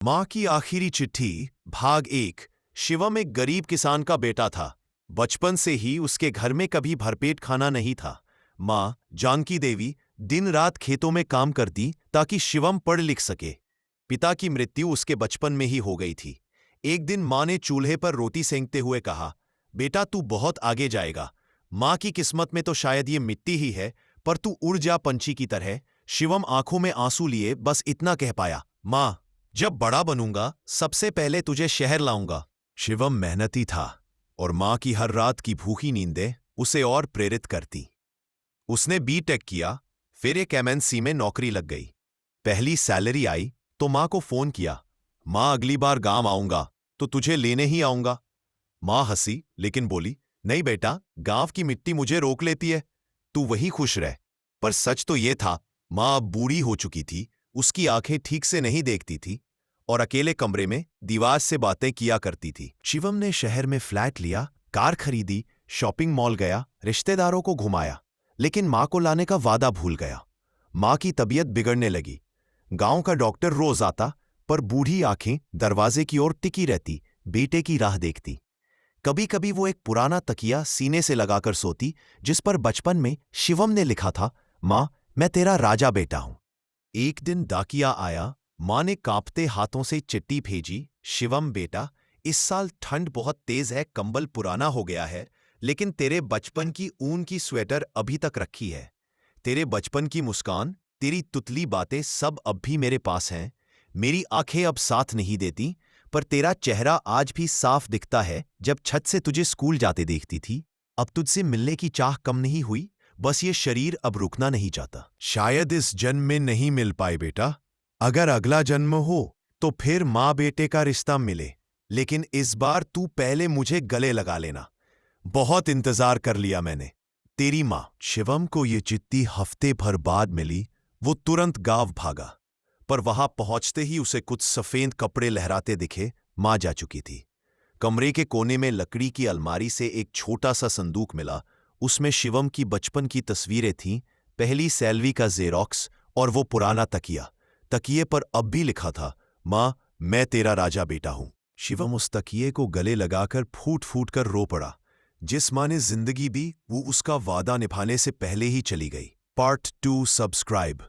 माँ की आखिरी चिट्ठी भाग 1। शिवम एक गरीब किसान का बेटा था। बचपन से ही उसके घर में कभी भरपेट खाना नहीं था। माँ जानकी देवी दिन रात खेतों में काम करती ताकि शिवम पढ़ लिख सके। पिता की मृत्यु उसके बचपन में ही हो गई थी। एक दिन माँ ने चूल्हे पर रोटी सेंकते हुए कहा, बेटा तू बहुत आगे जाएगा। माँ की किस्मत में तो शायद ये मिट्टी ही है, पर तू उड़ जा पंछी की तरह। शिवम आंखों में आंसू लिए बस इतना कह पाया, माँ जब बड़ा बनूंगा सबसे पहले तुझे शहर लाऊंगा। शिवम मेहनती था और मां की हर रात की भूखी नींदें उसे और प्रेरित करती। उसने बीटेक किया, फिर एक एमएनसी में नौकरी लग गई। पहली सैलरी आई तो मां को फोन किया, मां अगली बार गांव आऊंगा तो तुझे लेने ही आऊंगा। मां हंसी लेकिन बोली, नहीं बेटा, गांव की मिट्टी मुझे रोक लेती है, तू वहीं खुश रह। पर सच तो यह था, मां अब बूढ़ी हो चुकी थी, उसकी आंखें ठीक से नहीं देखती थी और अकेले कमरे में दीवार से बातें किया करती थी। शिवम ने शहर में फ्लैट लिया, कार खरीदी, शॉपिंग मॉल गया, रिश्तेदारों को घुमाया, लेकिन मां को लाने का वादा भूल गया। मां की तबीयत बिगड़ने लगी। गांव का डॉक्टर रोज आता, पर बूढ़ी आंखें दरवाजे की ओर टिकी रहती, बेटे की राह देखती। कभी कभी वो एक पुराना तकिया सीने से लगाकर सोती, जिस पर बचपन में शिवम ने लिखा था, मां मैं तेरा राजा बेटा हूं। एक दिन डाकिया आया। मां ने कांपते हाथों से चिट्ठी भेजी, शिवम बेटा, इस साल ठंड बहुत तेज है, कंबल पुराना हो गया है, लेकिन तेरे बचपन की ऊन की स्वेटर अभी तक रखी है। तेरे बचपन की मुस्कान, तेरी तुतली बातें सब अब भी मेरे पास हैं। मेरी आंखें अब साथ नहीं देती, पर तेरा चेहरा आज भी साफ दिखता है जब छत से तुझे स्कूल जाते देखती थी। अब तुझसे मिलने की चाह कम नहीं हुई, बस ये शरीर अब रुकना नहीं चाहता। शायद इस जन्म में नहीं मिल पाए बेटा, अगर अगला जन्म हो तो फिर माँ बेटे का रिश्ता मिले, लेकिन इस बार तू पहले मुझे गले लगा लेना। बहुत इंतजार कर लिया मैंने, तेरी माँ। शिवम को ये चिट्ठी हफ्ते भर बाद मिली। वो तुरंत गांव भागा, पर वहां पहुंचते ही उसे कुछ सफेद कपड़े लहराते दिखे। मां जा चुकी थी। कमरे के कोने में लकड़ी की अलमारी से एक छोटा सा संदूक मिला। उसमें शिवम की बचपन की तस्वीरें थीं, पहली सैलरी का जेरोक्स और वो पुराना तकिया। तकिए पर अब भी लिखा था, मां मैं तेरा राजा बेटा हूं। शिवम उस तकिए को गले लगाकर फूट फूट कर रो पड़ा। जिस मां ने जिंदगी दी वो उसका वादा निभाने से पहले ही चली गई। Part 2 subscribe.